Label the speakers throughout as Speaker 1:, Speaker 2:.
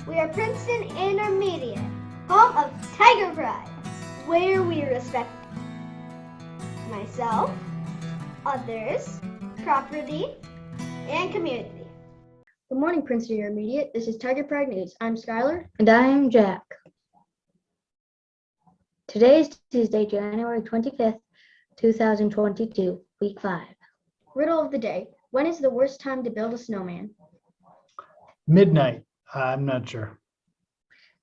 Speaker 1: We are Princeton Intermediate, home of Tiger Pride, where we respect myself, others, property, and community.
Speaker 2: Good morning, Princeton Intermediate. This is Tiger Pride News. I'm Skylar.
Speaker 3: And I'm Jack. Today is Tuesday, January 25th, 2022, week 5.
Speaker 2: Riddle of the day. When is the worst time to build a snowman?
Speaker 4: Midnight. I'm not sure.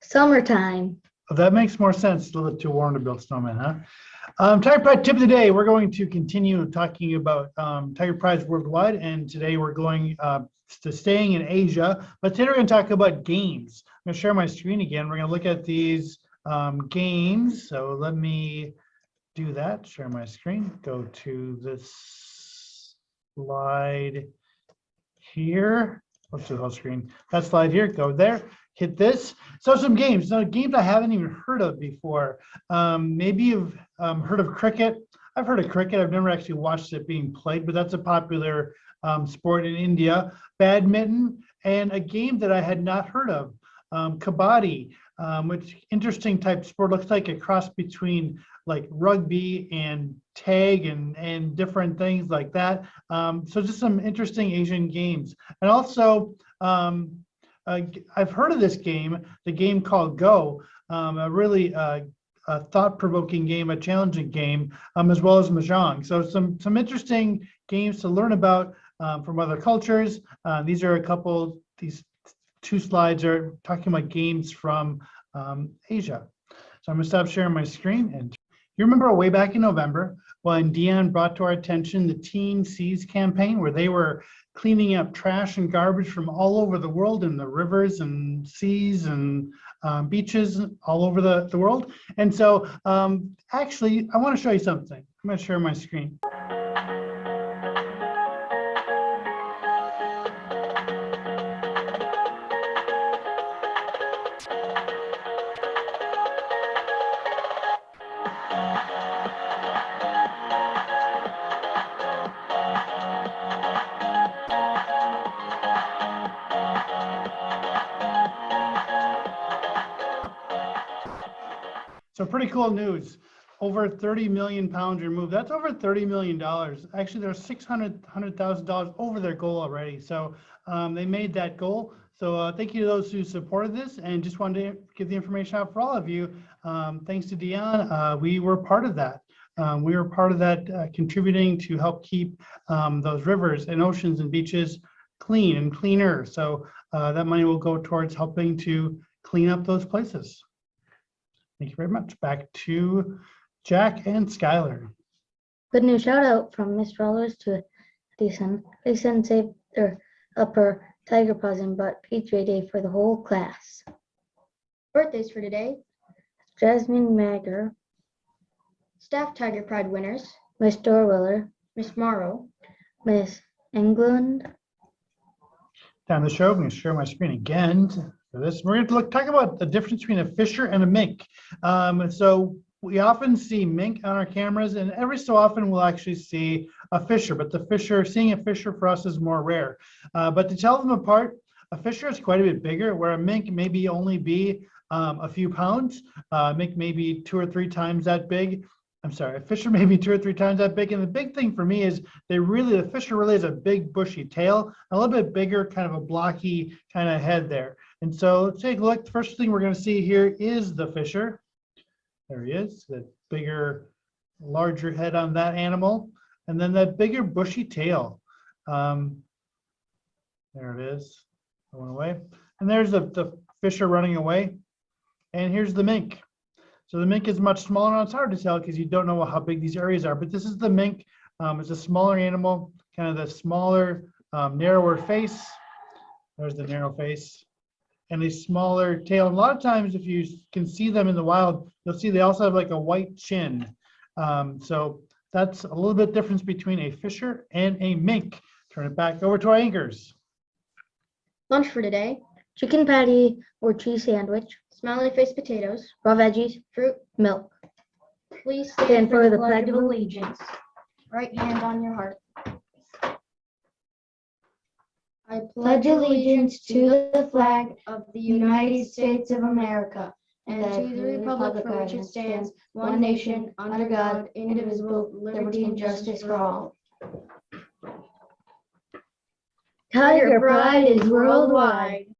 Speaker 3: Summertime.
Speaker 4: Well, that makes more sense. It's a little too warm to build snowmen, huh? Tiger Pride tip of the day. We're going to continue talking about Tiger Prides worldwide, and today we're going to staying in Asia. But today we're going to talk about games. I'm going to share my screen again. We're going to look at these games. So let me do that. Share my screen. Go to this slide here. Let's do the whole screen. That slide here. Go there. Hit this. So some games. So games I haven't even heard of before. Maybe you've heard of cricket. I've heard of cricket. I've never actually watched it being played, but that's a popular sport in India. Badminton, and a game that I had not heard of, kabaddi, which interesting type sport. Looks like a cross between like rugby and tag and different things like that. So just some interesting Asian games. And also, I've heard of this game, the game called Go, a really a thought-provoking game, a challenging game, as well as Mahjong. So some interesting games to learn about from other cultures. These are a couple, these two slides are talking about games from Asia. So I'm gonna stop sharing my screen. And you remember way back in November when Dion brought to our attention the Teen Seas campaign, where they were cleaning up trash and garbage from all over the world in the rivers and seas and beaches all over the world. And so actually, I want to show you something. I'm going to share my screen. So pretty cool news. Over 30 million pounds removed. That's over $30 million. Actually, there's $600,000 over their goal already. So they made that goal. So thank you to those who supported this, and just wanted to give the information out for all of you. Thanks to Dion, we were part of that. We were part of that, contributing to help keep those rivers and oceans and beaches clean and cleaner. So that money will go towards helping to clean up those places. Thank you very much. Back to Jack and Skylar.
Speaker 3: Good news shout out from Miss Rollers to Edison. Edison saved their upper Tiger Paws and bought PJ Day for the whole class.
Speaker 2: Birthdays for today.
Speaker 3: Jasmine Magger,
Speaker 2: Staff Tiger Pride winners.
Speaker 3: Miss Dorwiller,
Speaker 2: Miss Morrow.
Speaker 3: Miss England.
Speaker 4: Down the show, I'm going to share my screen again for this. We're going to talk about the difference between a fisher and a mink. So we often see mink on our cameras, and every so often we'll actually see a fisher, but seeing a fisher for us is more rare. But to tell them apart, a fisher is quite a bit bigger, where a mink maybe only be a few pounds. Mink may be 2 or 3 times that big. I'm sorry, a fisher may be 2 or 3 times that big. And the big thing for me is the fisher really has a big bushy tail, a little bit bigger, kind of a blocky kind of head there. And so let's take a look. The first thing we're going to see here is the fisher. There he is, that bigger, larger head on that animal. And then that bigger bushy tail. There it is, going away. And there's the fisher running away. And here's the mink. So the mink is much smaller. Now it's hard to tell because you don't know how big these areas are, but this is the mink. It's a smaller animal, kind of the smaller, narrower face. There's the narrow face. And a smaller tail. And a lot of times, if you can see them in the wild, you'll see they also have like a white chin. So that's a little bit difference between a fisher and a mink. Turn it back over to our anchors.
Speaker 2: Lunch for today.
Speaker 3: Chicken patty or cheese sandwich.
Speaker 2: Smiley face potatoes.
Speaker 3: Raw veggies.
Speaker 2: Fruit.
Speaker 3: Milk.
Speaker 2: Please
Speaker 3: Stand for the Pledge of Allegiance.
Speaker 2: Right hand on your heart. I
Speaker 3: pledge allegiance to the flag of the United States of America
Speaker 2: and to the republic for which it stands, one nation, under God, indivisible, with liberty and justice for all.
Speaker 3: Tiger Pride is worldwide.